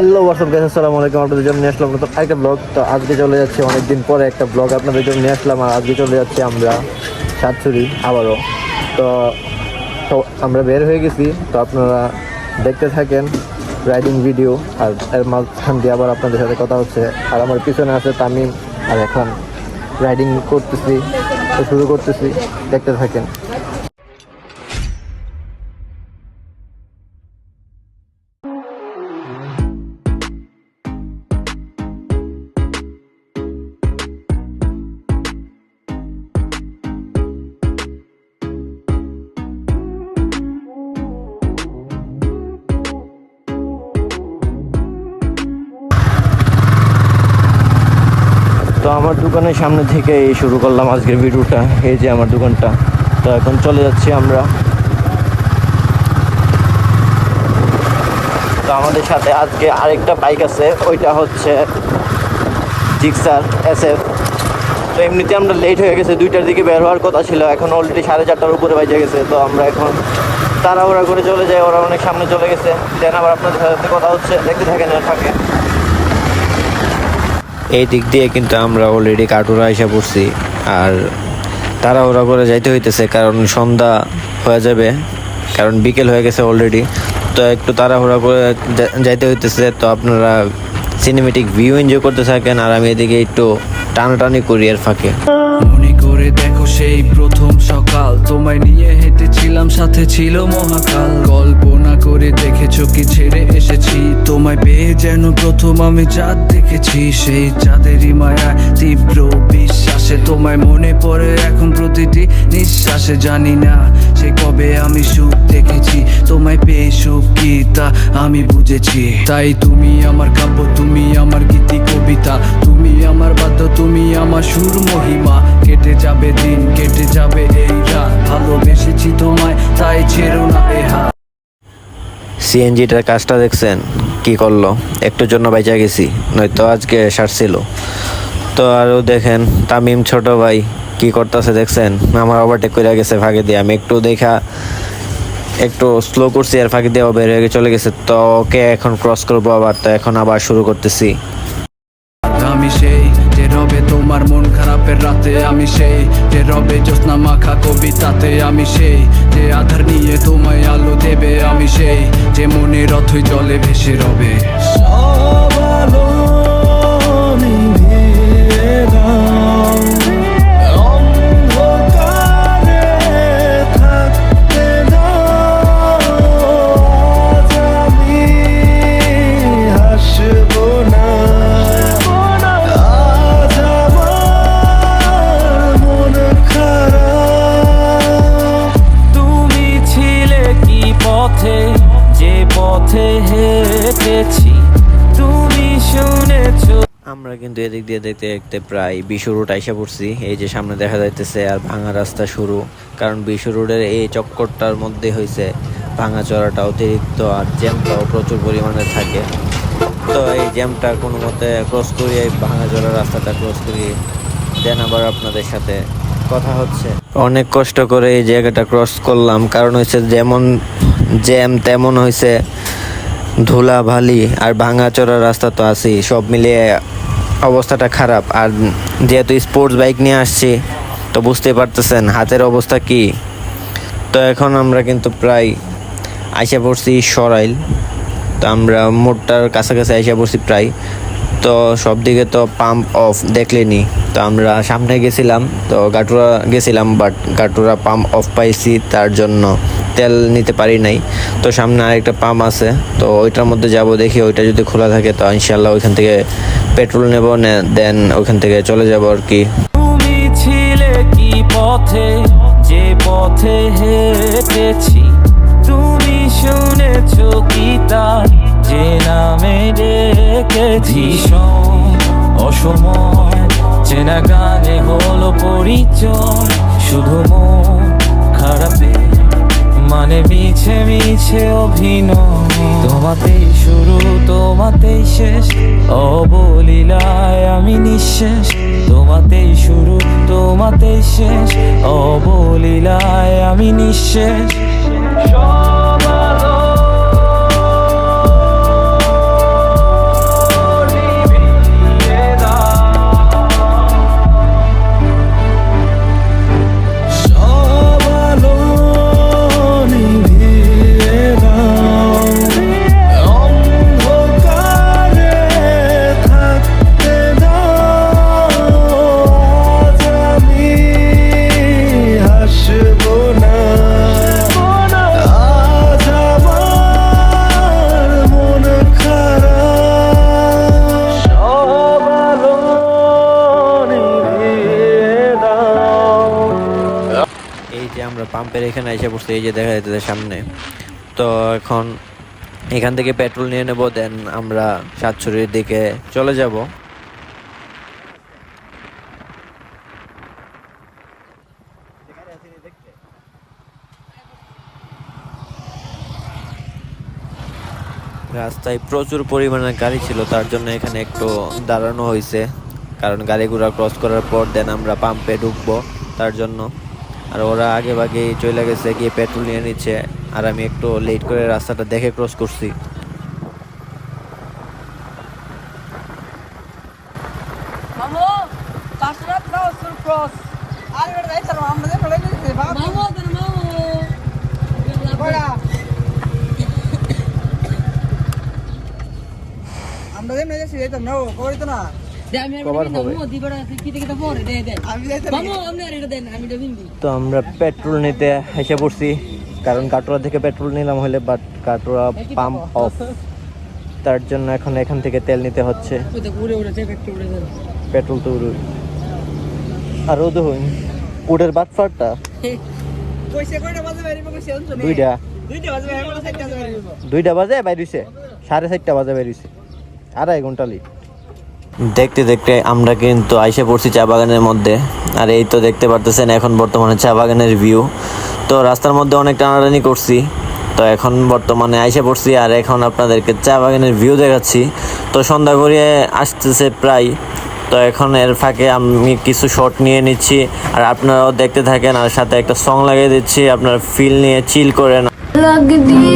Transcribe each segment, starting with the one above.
Hello WhatsApp guys, আসসালামু আলাইকুম। আপনাদের জন্য নিয়ে আসলাম নতুন একটা ব্লগ। তো আজকে চলে যাচ্ছে অনেকদিন পরে একটা ব্লগ আপনাদের জন্য নিয়ে আসলাম। আর আজকে চলে যাচ্ছে আমরা সাতছড়ি আবারও। তো তো আমরা বের হয়ে গেছি, তো আপনারা দেখতে থাকেন রাইডিং ভিডিও। আর এর মাঝখান দিয়ে আবার আপনাদের সাথে কথা হচ্ছে। আর আমার পিছনে আছে তামিম। আর এখন রাইডিং করতেছি, তো শুরু করতেছি, দেখতে থাকেন। তো আমার দোকানের সামনে থেকে শুরু করলাম আজকের ভিডিওটা। এই যে আমার দোকানটা। তো এখন চলে যাচ্ছি আমরা। তো আমাদের সাথে আজকে আরেকটা বাইক আছে, ওইটা হচ্ছে জিক্সার SF। তো এমনিতে আমরা লেট হয়ে গেছে, 2টার দিকে বের হওয়ার কথা ছিল, এখন অলরেডি 4:30টার উপরে বাজে গেছে। তো আমরা এখন তাড়াহুড়া করে চলে যাই, ওরা অনেক সামনে চলে গেছে। দেন আবার আপনাদের সাথে কথা হচ্ছে, দেখতে থাকেন এর ফাঁকে। এই দিক দিয়ে কিন্তু আমরা অলরেডি কাটুরা এসে পড়ছি। আর তাড়াহুড়া করে যাইতে হইতেছে, কারণ সন্ধ্যা হয়ে যাবে, কারণ বিকেল হয়ে গেছে অলরেডি। তো একটু তাড়াহুড়া করে যাইতে হইতেছে। তো আপনারা সিনেমেটিক ভিউ এনজয় করতে থাকেন, আর আমি এদিকে একটু টানাটানি করি এর ফাঁকে। মনে করে দেখো সেই প্রথম সকাল, তোমায় নিয়ে হেঁটেছিলাম, সাথে ছিল মহাকাল। কল্পনা করে দেখেছো কি ছেড়ে এসেছি, তোমায় পেয়ে যেন প্রথম আমি চাঁদ দেখেছি। সেই চাঁদেরই মায়া তীব্র বিশ্বাসে তোমায় মনে পড়ে এখন প্রতিটি নিঃশ্বাসে। জানি না সে কবে আমি সুখ দেখেছি, তোমায় পেয়ে সুখ কি তা আমি বুঝেছি। তাই তুমি আমার কাব্য, তুমি আমার গীতি কবিতা, তুমি আমার বাদ্য, তুমি আমার সুর মহিমা। কেটে যাবে দিন, কেটে যাবে এই রাত, ভালোবেসেছি তোমায় তাই ছেড়ো না এ হাত। সিএনজিটার কাজটা দেখছেন কি করলো, একটুর জন্য বাইচা গেছি, নয়তো আজকে সারছিল। তো আরও দেখেন তামিম ছোট ভাই কি করতেছে দেখছেন, আমার ওভারটেক করে গেছে ফাঁকে দিয়ে। আমি একটু স্লো করছি, আর ফাঁকে দিয়ে বের হয়ে চলে গেছে। তো ওকে এখন ক্রস করবো আবার। তো এখন আবার শুরু করতেছি। আমি সেই যে রবে তোমার মন খারাপের রাতে, আমি সেই যে রবে জ্যোৎস্না মাখা কবিতাতে, আমি সেই যে আধার নিয়ে তোমায় আলো দেবে, আমি সেই যে মনের অথই জলে ভেসে রবে। সব আলো নিভিয়ে দাও, অন্ধকারে থাকতে দাও, আজ আমি হাসবো না। যে পথে হেঁটেছি তুমি শুনেছো। আমরা কিন্তু এদিক দিয়ে দেখতে দেখতে প্রায় বিশু রোড আইসা পড়ছি। এই যে সামনে দেখা যাইতেছে, আর ভাঙা রাস্তা শুরু। কারণ বিশু রোডের এই চক্করটার মধ্যে হয়েছে ভাঙা চড়াটা অতিরিক্ত, আর জ্যামটাও প্রচুর পরিমাণে থাকে। তো এই জ্যামটা কোনো মতে ক্রস করি, এই ভাঙা চড়া রাস্তাটা ক্রস করি, দেন আবার আপনাদের সাথে কথা হচ্ছে। অনেক কষ্ট করে এই জায়গাটা ক্রস করলাম, কারণ হয়েছে যেমন জ্যাম তেমন হয়েছে ধুলা ভালি, আর ভাঙা চড়া রাস্তা তো আছেই, সব মিলিয়ে অবস্থাটা খারাপ। আর যেহেতু স্পোর্টস বাইক নিয়ে আসছি, তো বুঝতে পারতেছেন হাতের অবস্থা কি। তো এখন আমরা কিন্তু প্রায় আইসা পড়ছি সরাইল। তো আমরা মোড়টার কাছাকাছি আইসা পড়ছি প্রায়। তো সব দিকে তো পাম্প অফ দেখলেনি। তো আমরা সামনে গেছিলাম, তো গাটুরা গেছিলাম, বাট গাটুরা পাম্প অফ পাইছি, তার জন্য তেল নিতে পারি নাই। তো সামনে আরেকটা পাম্প আছে, তো ওইটার মধ্যে যাব, দেখি ওইটা যদি খোলা থাকে তো ইনশাল্লাহ ওইখান থেকে পেট্রোল নেব, দেন ওইখান থেকে চলে যাব আর কি। তুমি ছিলে কি পথে, যে পথে হেঁটেছি, তুমি শুনেছো কি তার যে নামে ডেকেছি। অসময় চেনা গানে হলো পরিচয়, শুধু মন খারাপে মানে মিছে মিছে অভিনয়। তোমাতেই শুরু তোমাতেই শেষ, অবলীলায় আমি নিঃশেষ। তোমাতেই শুরু তোমাতেই শেষ, অবলীলায় আমি নিঃশেষ। পাম্পের এখানে এসে পড়ছি, এই যে দেখা যাচ্ছে সামনে। তো এখন এখান থেকে পেট্রোল নিয়ে নেব, দেন আমরা সাতছড়ির দিকে চলে যাব। রাস্তায় প্রচুর পরিমাণে গাড়ি ছিল, তার জন্য এখানে একটু দাঁড়ানো হয়েছে, কারণ গাড়িগুলো ক্রস করার পর দেন আমরা পাম্পে ঢুকবো তার জন্য। আর ওরা আগে ভাগে চলে গেছে গিয়ে পেট্রোল নিয়ে নিচ্ছে, আর আমি একটু লেট করে রাস্তাটা দেখে ক্রস করছি। তো আমরা পেট্রোল নিতে এসে পড়ছি, কারণ কাটোয়া থেকে পেট্রোল নিলাম হলে, বাট কাটোয়া পাম্প অফ, তার জন্য এখন এখান থেকে তেল নিতে হচ্ছে। পেট্রোল তো উড়ে, আর ও তো উডের বাটফারটা দুইটা বাজে বাইরেছে, 4:30 বাজে বাইরেছে, 2.5 ঘন্টা লেট। দেখতে দেখতে আমরা কিন্তু আইসে পড়ছি চা বাগানের মধ্যে। আর এই তো দেখতে পারতেছেন এখন বর্তমানে চা বাগানের ভিউ। তো রাস্তার মধ্যে অনেক টানাটানি করছি, তো এখন বর্তমানে আইসে পড়ছি আর এখন আপনাদেরকে চা বাগানের ভিউ দেখাচ্ছি। তো সন্ধ্যা গড়িয়ে আসতেছে প্রায়, তো এখন এর ফাঁকে আমি কিছু শট নিয়ে নিচ্ছি, আর আপনারাও দেখতে থাকেন, আর সাথে একটা সং লাগিয়ে দিচ্ছি, আপনারা ফিল নিয়ে চিল করেন। लगदी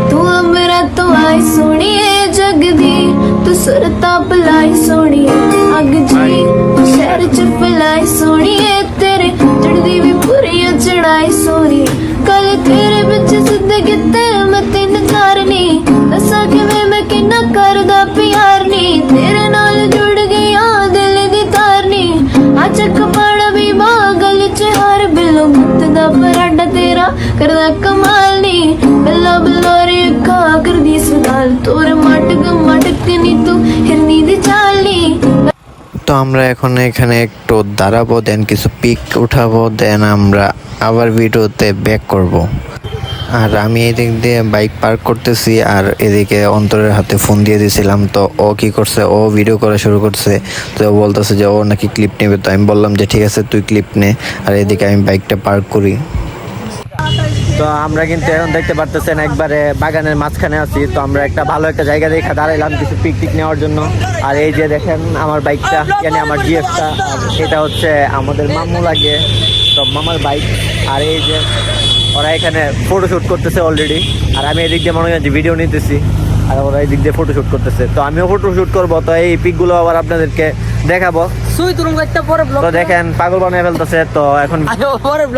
तू मेरा तो आई सोनिए जगदी तू सुरता पलाई सोनिए अग जी तू शहर च फैलाई सोनिए तेरे चढ़दी भी पूरी चढ़ाई सोनी कल तेरे बिच सिद्धे किते मैं तीन कारनी दसा किवें मैं किन्ना करदा प्यार नी तेरे नाल जुड़ गई दिल दी तारनी अच कपाड़ा भी बागल च हर बिलो मुत दा पराडा तेरा करदा कमाल नी बिल्ला बिल्लोरे खा कर दी सुनाल तोर मटक नी तू हिरनी दी चाल नी। তো আমরা এখন এখানে একটু দাঁড়াবো, দেন কিছু পিক উঠাবো, দেন আমরা আবার ভিডিওতে ব্যাক করব। আর আমি এদিক দিয়ে বাইক পার্ক করতেছি, আর এদিকে অন্তরের হাতে ফোন দিয়ে দিয়েছিলাম। তো ও কি করছে, ও ভিডিও করা শুরু করছে। তো ও বলতেছে যে ও নাকি ক্লিপ নেবে, তো আমি বললাম যে ঠিক আছে তুই ক্লিপ নে, আর এদিকে আমি বাইকটা পার্ক করি। তো আমরা কিন্তু এখন দেখতে পারতেছেন একবারে বাগানের মাঝখানে আছি। তো আমরা একটা ভালো একটা জায়গা দেখে দাঁড়াইলাম কিছু পিকনিক নেওয়ার জন্য। আর এই যে দেখেন আমার বাইকটা, মানে আমার জিএফটা, এটা হচ্ছে আমাদের মামু লাগে, তো মামার বাইক। আর এই যে ওরা এখানে ফটোশ্যুট করতেছে অলরেডি, আর আমি এদিক দিয়ে মনে হয় ভিডিও নিতেছি, আর ওরা এই দিক দিয়ে ফটোশ্যুট করতেছে। তো আমিও ফটোশ্যুট করবো, তো এই পিকগুলো আবার আপনাদেরকে দেখাবো। তো দেখেন পাগল বানিয়ে ফেলতেছে। তো এখন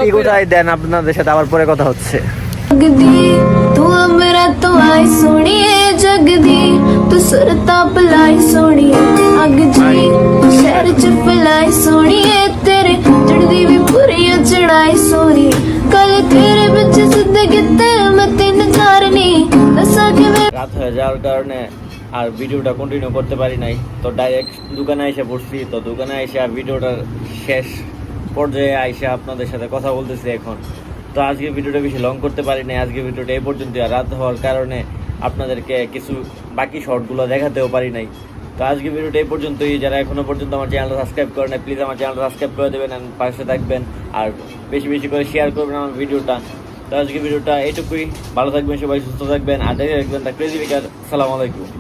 পিক উঠাই দেন, আপনাদের সাথে আবার পরে কথা হচ্ছে। लगदी तू मेरा तो आई सोनिए जगदी तू सुरता पलाई सोनिए अग जी तू शहर च फैलाई सोनिए तेरे चढ़दी भी पूरी चढ़ाई सोनी कल तेरे बिच सिद्धे किते मैं तीन कारनी दसा किवें রাত হয়ে যাওয়ার কারণে আর ভিডিওটা কন্টিনিউ করতে পারি নাই। তো ডাইরেক্ট দোকানে এসে পড়ছি। তো দোকানে এসে ভিডিওটার শেষ পর্যায়ে আইসে আপনাদের সাথে কথা বলতেছি এখন। তো আজকে ভিডিওটা বেশি লং করতে পারি নাই, আজকে ভিডিওটা এই পর্যন্ত। আর রাত হওয়ার কারণে আপনাদেরকে কিছু বাকি শর্টগুলো দেখাতেও পারি নাই। তো আজকে ভিডিওটা এই পর্যন্তই। যারা এখনো পর্যন্ত আমার চ্যানেলটা সাবস্ক্রাইব করেন নাই, প্লিজ আমার চ্যানেলটা সাবস্ক্রাইব করে দেবেন, আর পাশে থাকবেন, আর বেশি বেশি করে শেয়ার করবেন আমার ভিডিওটা। তো আজকে ভিডিওটা এইটুকুই। ভালো থাকবেন সবাই, সুস্থ থাকবেন, আর দেখে রাখবেন দ্য ক্রেজি বেকার। আসসালামু আলাইকুম।